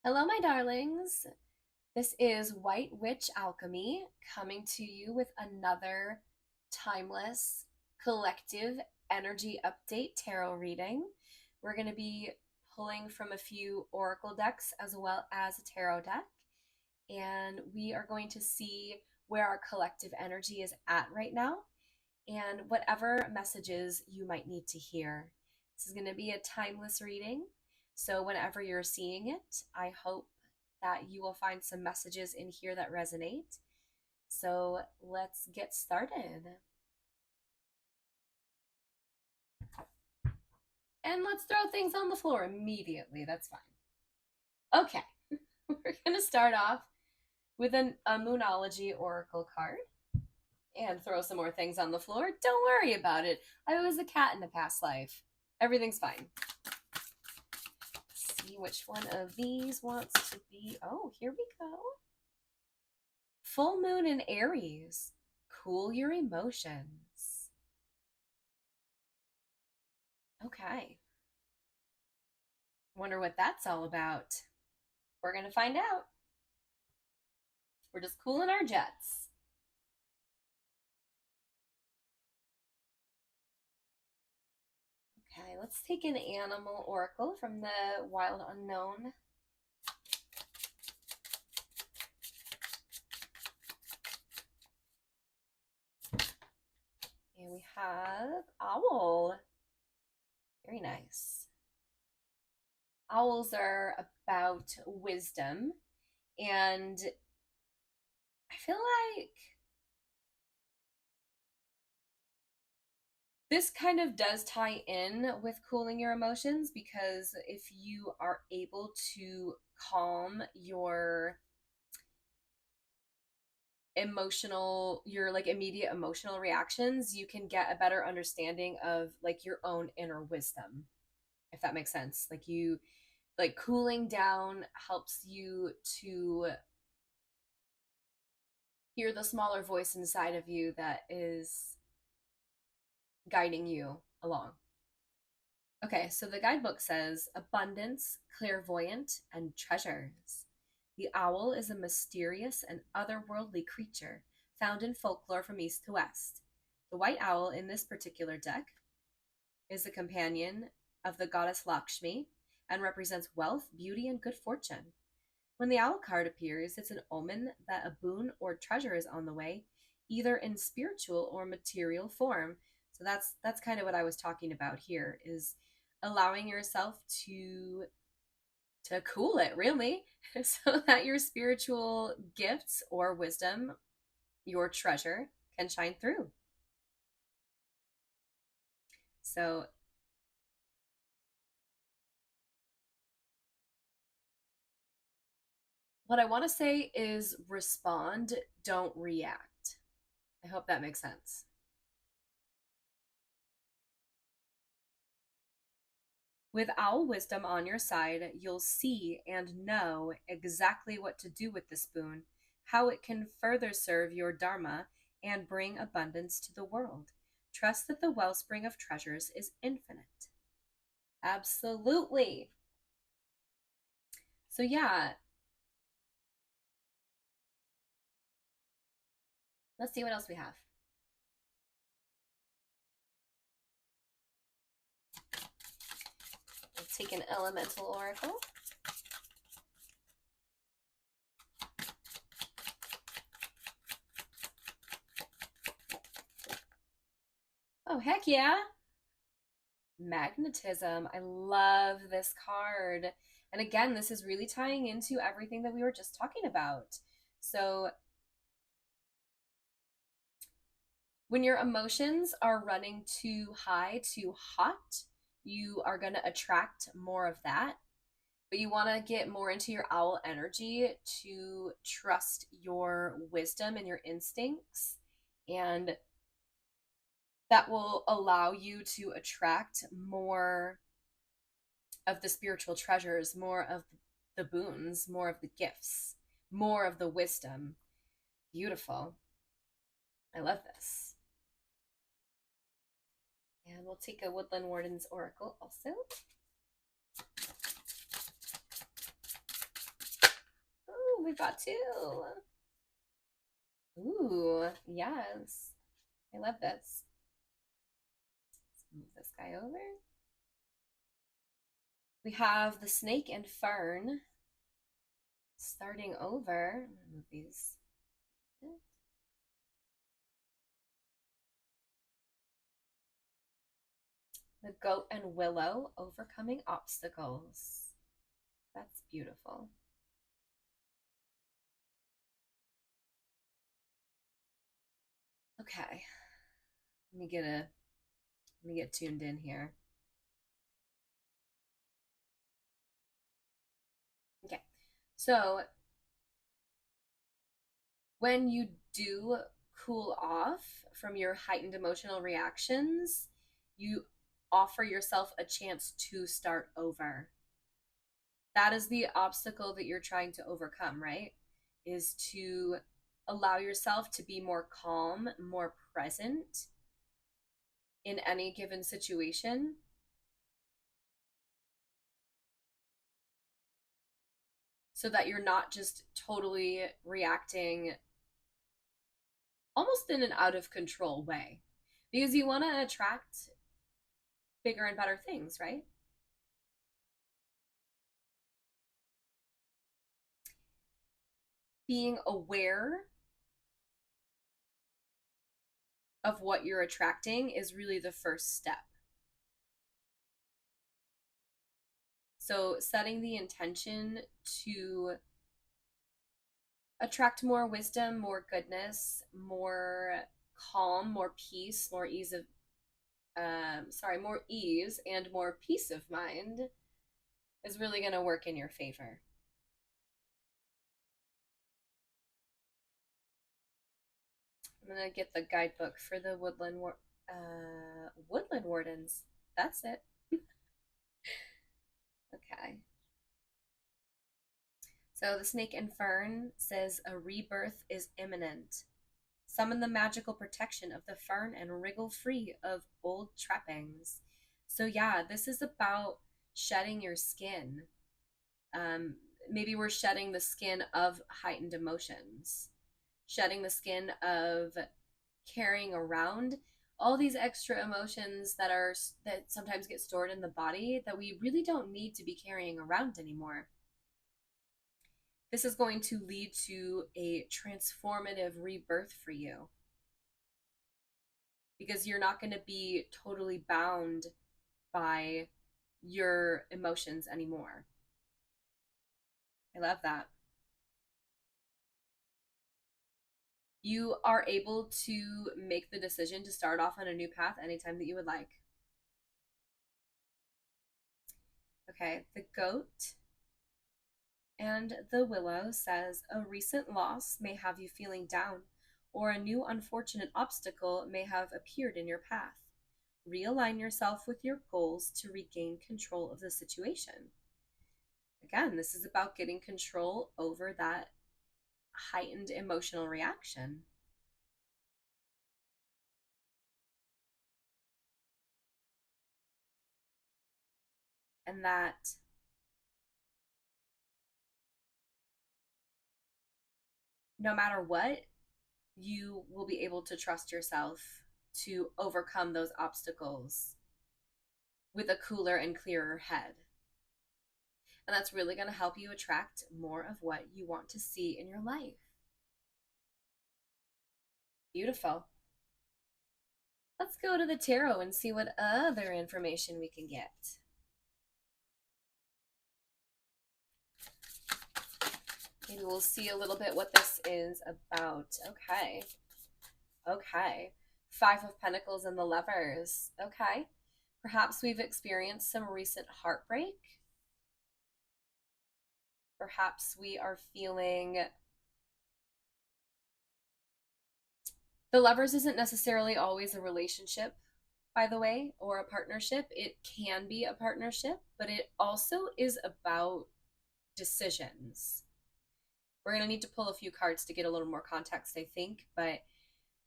Hello, my darlings. This is White Witch Alchemy coming to you with another timeless collective energy update tarot reading. We're going to be pulling from a few oracle decks as well as a tarot deck, and we are going to see where our collective energy is at right now and whatever messages you might need to hear. This is going to be a timeless reading. So, whenever you're seeing it, I hope that you will find some messages in here that resonate. So, let's get started. And let's throw things on the floor immediately. That's fine. Okay, we're going to start off with a Moonology Oracle card and throw some more things on the floor. Don't worry about it. I was a cat in a past life. Everything's fine. Let's see which one of these wants to be. Oh, here we go. Full moon in Aries. Cool your emotions. Okay. Wonder what that's all about. We're going to find out. We're just cooling our jets. Okay, let's take an animal oracle from the Wild Unknown. And we have owl. Very nice. Owls are about wisdom, and I feel like this kind of does tie in with cooling your emotions, because if you are able to calm your immediate emotional reactions, you can get a better understanding of like your own inner wisdom, if that makes sense. Like cooling down helps you to hear the smaller voice inside of you that is guiding you along. Okay, so the guidebook says abundance, clairvoyant, and treasures. The owl is a mysterious and otherworldly creature found in folklore from east to west. The white owl in this particular deck is the companion of the goddess Lakshmi and represents wealth, beauty, and good fortune. When the owl card appears, it's an omen that a boon or treasure is on the way, either in spiritual or material form. So that's kind of what I was talking about here, is allowing yourself to cool it, really, so that your spiritual gifts or wisdom, your treasure, can shine through. So what I want to say is respond, don't react. I hope that makes sense. With owl wisdom on your side, you'll see and know exactly what to do with the spoon, how it can further serve your dharma and bring abundance to the world. Trust that the wellspring of treasures is infinite. Absolutely. So yeah, let's see what else we have. Let's take an elemental oracle. Oh, heck yeah. Magnetism. I love this card. And again, this is really tying into everything that we were just talking about. So when your emotions are running too high, too hot, you are going to attract more of that. But you want to get more into your owl energy to trust your wisdom and your instincts. And that will allow you to attract more of the spiritual treasures, more of the boons, more of the gifts, more of the wisdom. Beautiful. I love this. And we'll take a Woodland Warden's Oracle also. we got two. Ooh, yes. I love this. Let's move this guy over. We have the snake and fern starting over. I'm gonna move these. The goat and willow overcoming obstacles. That's beautiful. Okay. Let me get tuned in here. Okay. So when you do cool off from your heightened emotional reactions, you offer yourself a chance to start over. That is the obstacle that you're trying to overcome, right? Is to allow yourself to be more calm, more present in any given situation, so that you're not just totally reacting almost in an out of control way. Because you want to attract bigger and better things, right? Being aware of what you're attracting is really the first step. So, setting the intention to attract more wisdom, more goodness, more calm, more peace, more ease of, more ease and more peace of mind is really going to work in your favor. I'm going to get the guidebook for the woodland wardens. That's it. Okay. So the snake and fern says a rebirth is imminent. Summon the magical protection of the fern and wriggle free of old trappings. So yeah, this is about shedding your skin. Maybe we're shedding the skin of heightened emotions, shedding the skin of carrying around all these extra emotions that sometimes get stored in the body that we really don't need to be carrying around anymore. This is going to lead to a transformative rebirth for you, because you're not going to be totally bound by your emotions anymore. I love that. You are able to make the decision to start off on a new path anytime that you would like. Okay, the goat and the willow says a recent loss may have you feeling down, or a new unfortunate obstacle may have appeared in your path. Realign yourself with your goals to regain control of the situation. Again, this is about getting control over that heightened emotional reaction. And that no matter what, you will be able to trust yourself to overcome those obstacles with a cooler and clearer head. And that's really going to help you attract more of what you want to see in your life. Beautiful. Let's go to the tarot and see what other information we can get. Maybe we'll see a little bit what this is about. Okay. Okay. Five of Pentacles and the Lovers. Okay. Perhaps we've experienced some recent heartbreak. Perhaps we are feeling. The Lovers isn't necessarily always a relationship, by the way, or a partnership. It can be a partnership, but it also is about decisions. We're going to need to pull a few cards to get a little more context, I think, but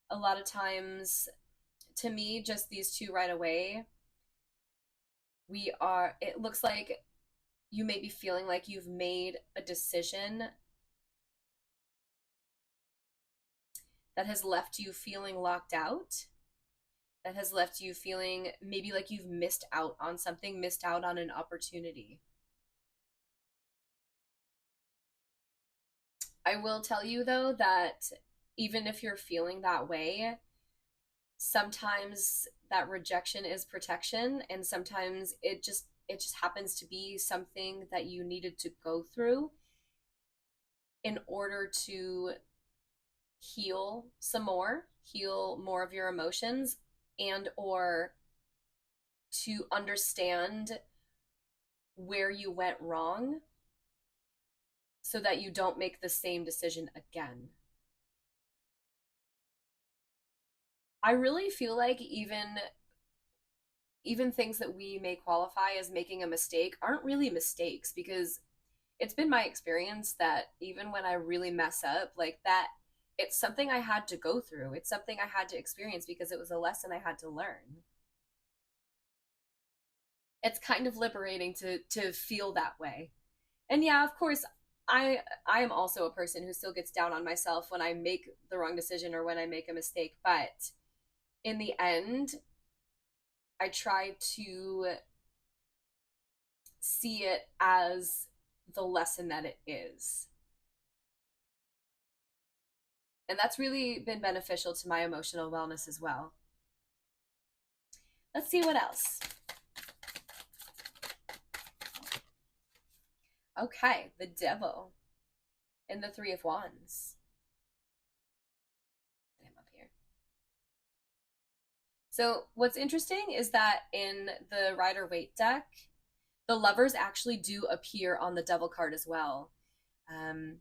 a lot of times, to me, just these two right away, it looks like you may be feeling like you've made a decision that has left you feeling locked out, that has left you feeling maybe like you've missed out on something, missed out on an opportunity. I will tell you though that even if you're feeling that way, sometimes that rejection is protection, and sometimes it just happens to be something that you needed to go through in order to heal more of your emotions, and or to understand where you went wrong so that you don't make the same decision again. I really feel like even things that we may qualify as making a mistake aren't really mistakes, because it's been my experience that even when I really mess up like that, it's something I had to go through. It's something I had to experience because it was a lesson I had to learn. It's kind of liberating to feel that way. And yeah, of course, I am also a person who still gets down on myself when I make the wrong decision or when I make a mistake, but in the end, I try to see it as the lesson that it is. And that's really been beneficial to my emotional wellness as well. Let's see what else. Okay, the devil and the three of wands. Get him up here. So what's interesting is that in the Rider-Waite deck, the lovers actually do appear on the devil card as well. Um,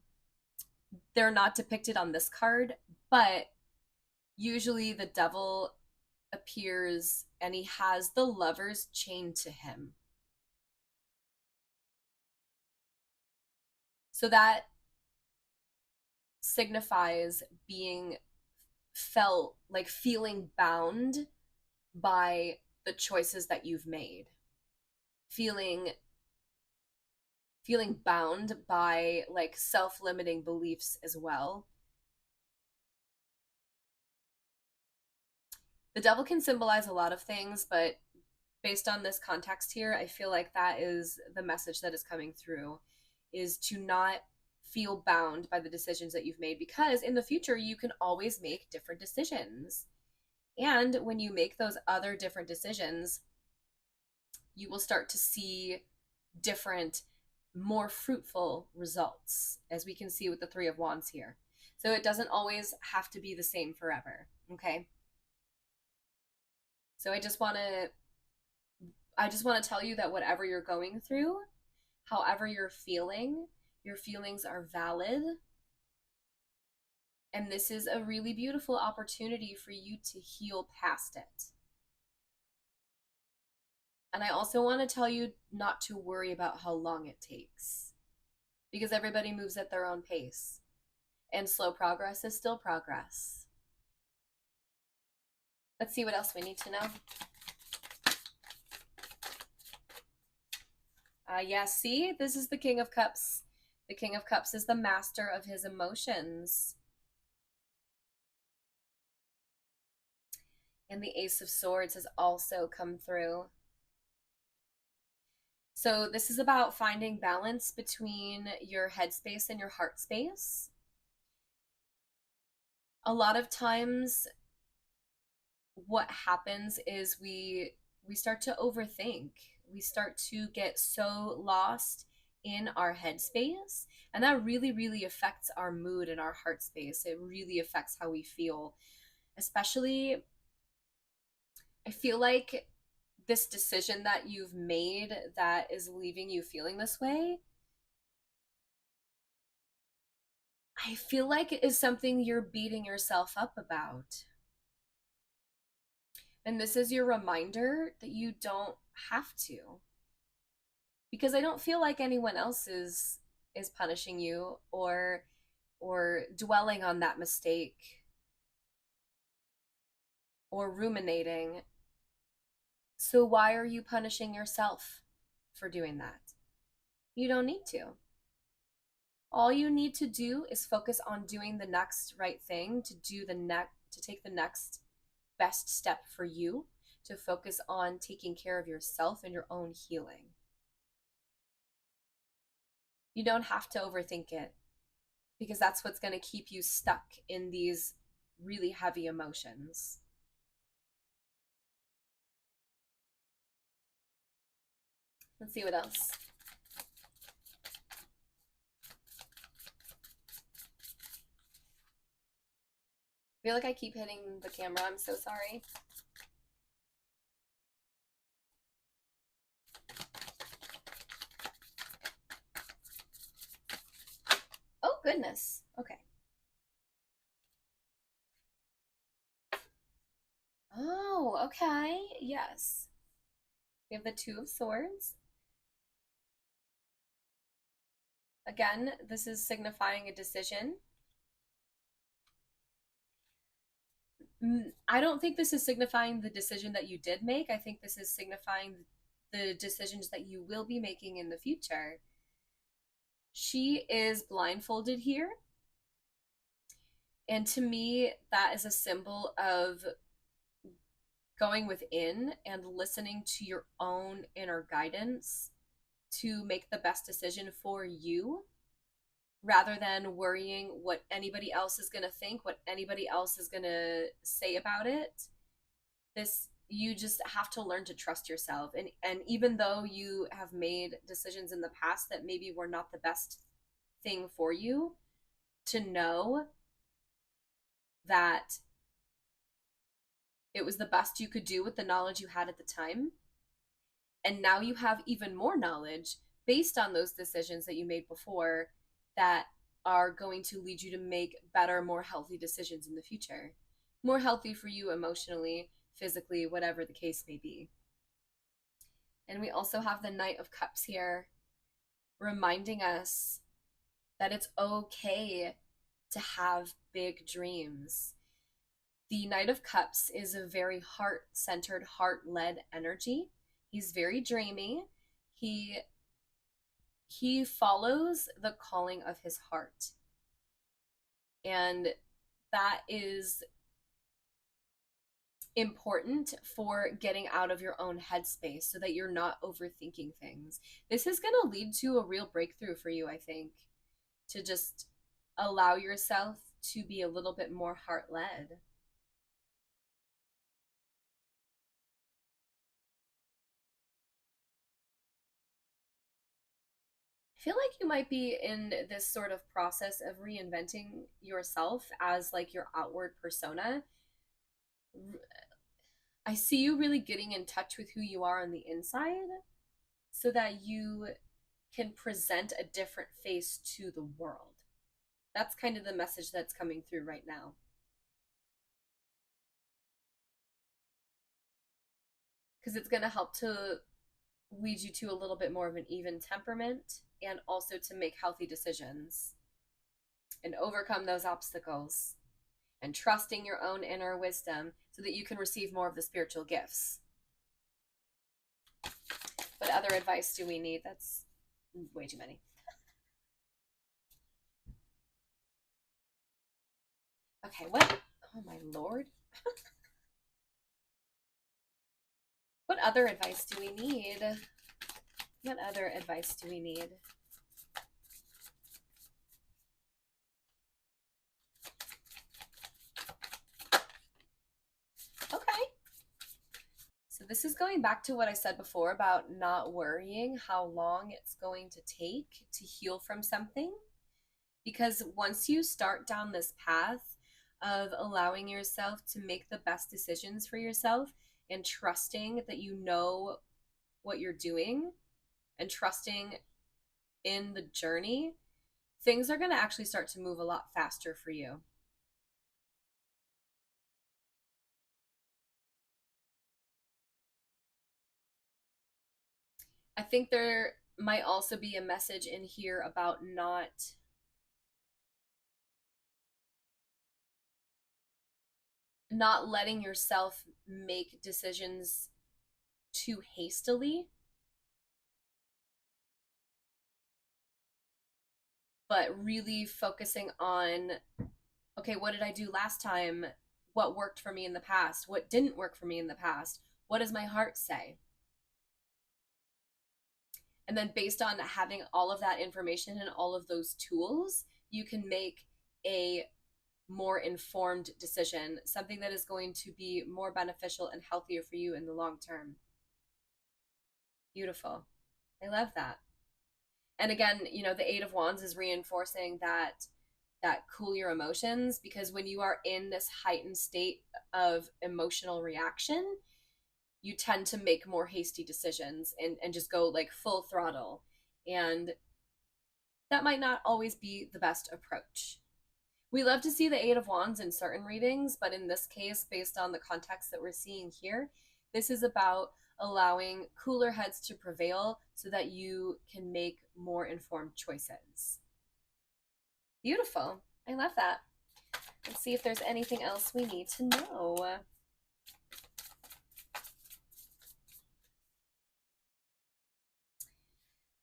they're not depicted on this card, but usually the devil appears and he has the lovers chained to him. So that signifies being felt, like feeling bound by the choices that you've made. Feeling bound by like self-limiting beliefs as well. The devil can symbolize a lot of things, but based on this context here, I feel like that is the message that is coming through, is to not feel bound by the decisions that you've made, because in the future you can always make different decisions. And when you make those other different decisions, you will start to see different, more fruitful results, as we can see with the Three of Wands here. So it doesn't always have to be the same forever, okay? So I just want to tell you that whatever you're going through, however you're feeling, your feelings are valid. And this is a really beautiful opportunity for you to heal past it. And I also want to tell you not to worry about how long it takes, because everybody moves at their own pace. And slow progress is still progress. Let's see what else we need to know. Yeah, see, this is the King of Cups. The King of Cups is the master of his emotions. And the Ace of Swords has also come through. So this is about finding balance between your headspace and your heart space. A lot of times what happens is we start to overthink. We start to get so lost in our headspace, and that really, really affects our mood and our heart space. It really affects how we feel. Especially, I feel like this decision that you've made that is leaving you feeling this way, I feel like it is something you're beating yourself up about. And this is your reminder that you don't have to. Because I don't feel like anyone else is punishing you or dwelling on that mistake or ruminating. So why are you punishing yourself for doing that? You don't need to. All you need to do is focus on doing the next right thing, to take the next best step for you, to focus on taking care of yourself and your own healing. You don't have to overthink it because that's what's going to keep you stuck in these really heavy emotions. Let's see what else. I feel like I keep hitting the camera. I'm so sorry. Oh, goodness. Okay. Oh, okay. Yes. We have the Two of Swords. Again, this is signifying a decision. I don't think this is signifying the decision that you did make. I think this is signifying the decisions that you will be making in the future. She is blindfolded here. And to me, that is a symbol of going within and listening to your own inner guidance to make the best decision for you rather than worrying what anybody else is going to think, what anybody else is going to say about it. This you just have to learn to trust yourself, and even though you have made decisions in the past that maybe were not the best thing for you, to know that it was the best you could do with the knowledge you had at the time. And now you have even more knowledge based on those decisions that you made before that are going to lead you to make better, more healthy decisions in the future. More healthy for you emotionally, physically, whatever the case may be. And we also have the Knight of Cups here, reminding us that it's okay to have big dreams. The Knight of Cups is a very heart-centered, heart-led energy. He's very dreamy. He follows the calling of his heart. And that is important for getting out of your own headspace so that you're not overthinking things. This is going to lead to a real breakthrough for you, I think, to just allow yourself to be a little bit more heart-led. I feel like you might be in this sort of process of reinventing yourself as like your outward persona. I see you really getting in touch with who you are on the inside so that you can present a different face to the world. That's kind of the message that's coming through right now. Because it's going to help to lead you to a little bit more of an even temperament and also to make healthy decisions and overcome those obstacles and trusting your own inner wisdom so that you can receive more of the spiritual gifts. What other advice do we need? That's way too many. Okay, what? Oh my lord. What other advice do we need? What other advice do we need? Okay. So this is going back to what I said before about not worrying how long it's going to take to heal from something. Because once you start down this path of allowing yourself to make the best decisions for yourself and trusting that you know what you're doing and trusting in the journey, things are going to actually start to move a lot faster for you. I think there might also be a message in here about not letting yourself make decisions too hastily. but really focusing on, okay, what did I do last time? What worked for me in the past? What didn't work for me in the past? What does my heart say? And then based on having all of that information and all of those tools, you can make a more informed decision, something that is going to be more beneficial and healthier for you in the long term. Beautiful. I love that. And again, the 8 of Wands is reinforcing that cool your emotions, because when you are in this heightened state of emotional reaction, you tend to make more hasty decisions and just go like full throttle. And that might not always be the best approach. We love to see the 8 of Wands in certain readings, but in this case, based on the context that we're seeing here, this is about allowing cooler heads to prevail so that you can make more informed choices. Beautiful. I love that. Let's see if there's anything else we need to know.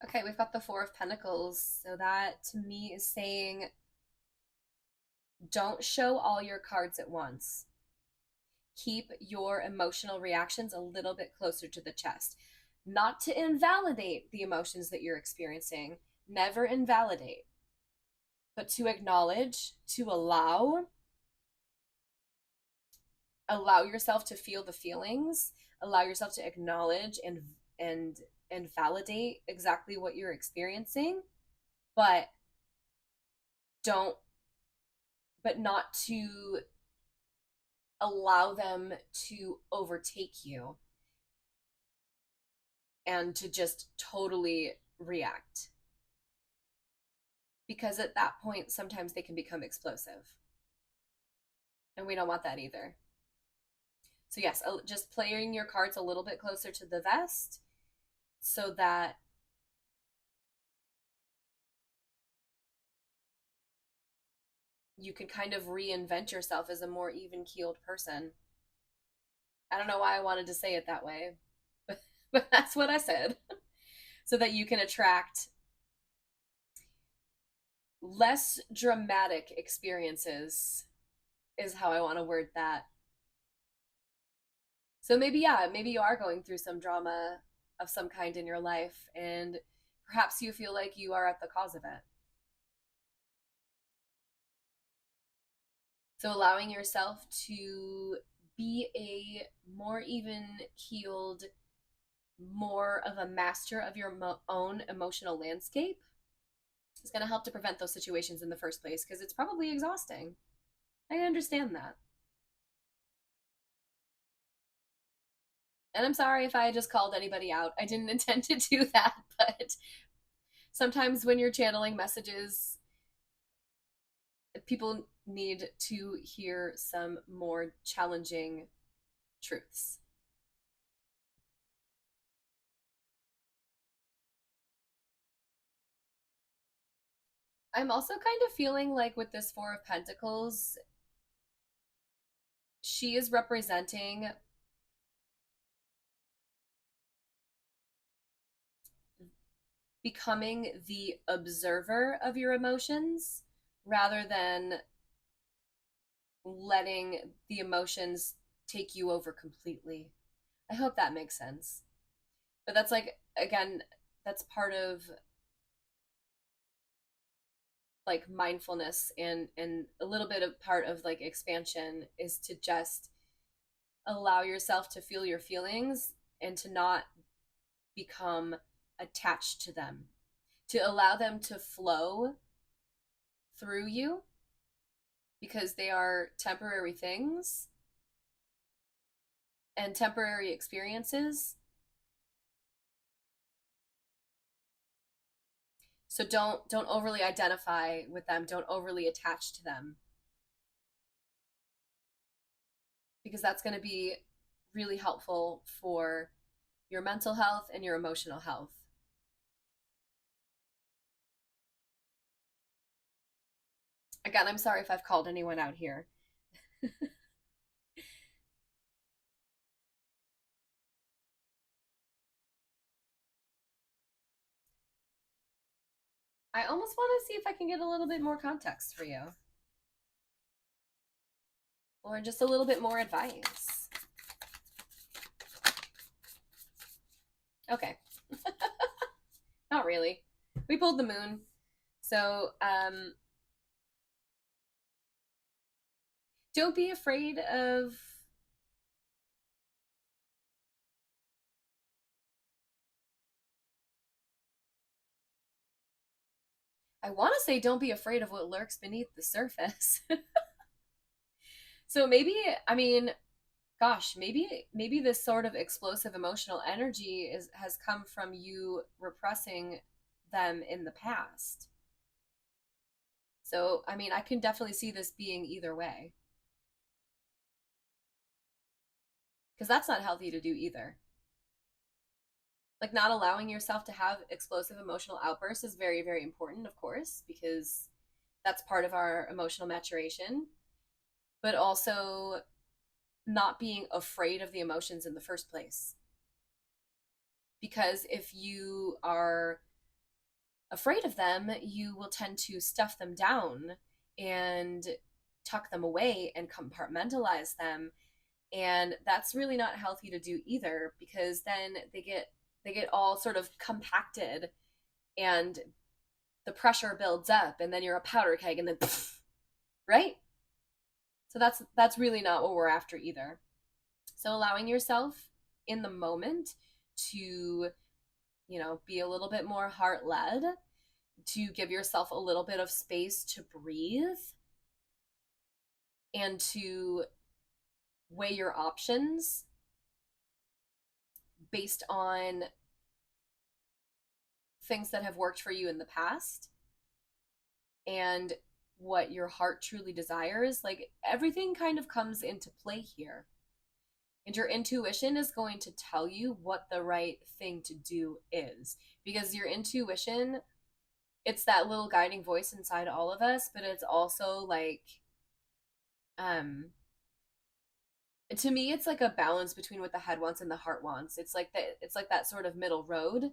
Okay, we've got the 4 of Pentacles. So that to me is saying, don't show all your cards at once. Keep your emotional reactions a little bit closer to the chest. Not to invalidate the emotions that you're experiencing, never invalidate, but to acknowledge, to allow yourself to feel the feelings, allow yourself to acknowledge and validate exactly what you're experiencing, but don't but not to allow them to overtake you and to just totally react. Because at that point, sometimes they can become explosive. And we don't want that either. So, yes, just playing your cards a little bit closer to the vest so that you can kind of reinvent yourself as a more even keeled person. I don't know why I wanted to say it that way, but that's what I said. So that you can attract less dramatic experiences, is how I want to word that. So maybe, yeah, maybe you are going through some drama of some kind in your life, and perhaps you feel like you are at the cause of it. So allowing yourself to be a more even keeled, more of a master of your own emotional landscape is going to help to prevent those situations in the first place, because it's probably exhausting. I understand that. And I'm sorry if I just called anybody out. I didn't intend to do that, but sometimes when you're channeling messages, people need to hear some more challenging truths. I'm also kind of feeling like with this 4 of Pentacles, she is representing becoming the observer of your emotions rather than letting the emotions take you over completely. I hope that makes sense. But that's like, again, that's part of like mindfulness, and a little bit of part of like expansion is to just allow yourself to feel your feelings and to not become attached to them, to allow them to flow through you because they are temporary things and temporary experiences. So don't overly identify with them, don't overly attach to them, because that's going to be really helpful for your mental health and your emotional health. Again, I'm sorry if I've called anyone out here. I almost want to see if I can get a little bit more context for you, or just a little bit more advice. Okay. Not really. We pulled the moon. So, don't be afraid of, I want to say don't be afraid of what lurks beneath the surface. So maybe, I mean, gosh, maybe this sort of explosive emotional energy has come from you repressing them in the past. So, I mean, I can definitely see this being either way, because that's not healthy to do either. Like, not allowing yourself to have explosive emotional outbursts is very, very important, of course, because that's part of our emotional maturation, but also not being afraid of the emotions in the first place. Because if you are afraid of them, you will tend to stuff them down and tuck them away and compartmentalize them. And that's really not healthy to do either, because then they get all sort of compacted and the pressure builds up and then you're a powder keg and then pff, right? So that's really not what we're after either. So allowing yourself in the moment to, be a little bit more heart led, to give yourself a little bit of space to breathe and to weigh your options based on things that have worked for you in the past and what your heart truly desires. Like, everything kind of comes into play here. And your intuition is going to tell you what the right thing to do is. Because your intuition, it's that little guiding voice inside all of us, but it's also like, um, to me, it's like a balance between what the head wants and the heart wants. It's like that sort of middle road.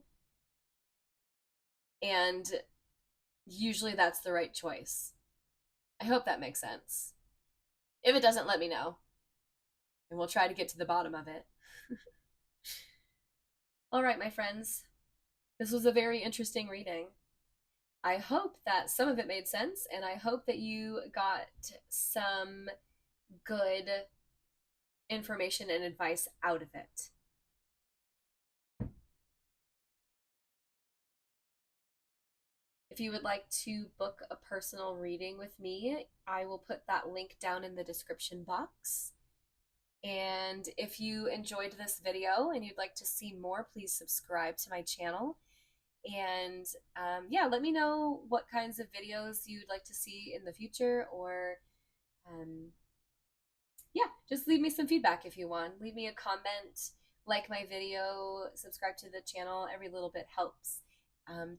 And usually that's the right choice. I hope that makes sense. If it doesn't, let me know, and we'll try to get to the bottom of it. All right, my friends, this was a very interesting reading. I hope that some of it made sense, and I hope that you got some good information and advice out of it. If you would like to book a personal reading with me, I will put that link down in the description box. And if you enjoyed this video and you'd like to see more, please subscribe to my channel. And yeah, let me know what kinds of videos you'd like to see in the future, or yeah, just leave me some feedback if you want. Leave me a comment, like my video, subscribe to the channel. Every little bit helps.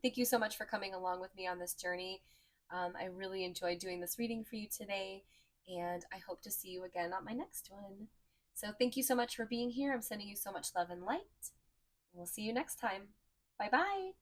Thank you so much for coming along with me on this journey. I really enjoyed doing this reading for you today, and I hope to see you again on my next one. So thank you so much for being here. I'm sending you so much love and light. We'll see you next time. Bye bye.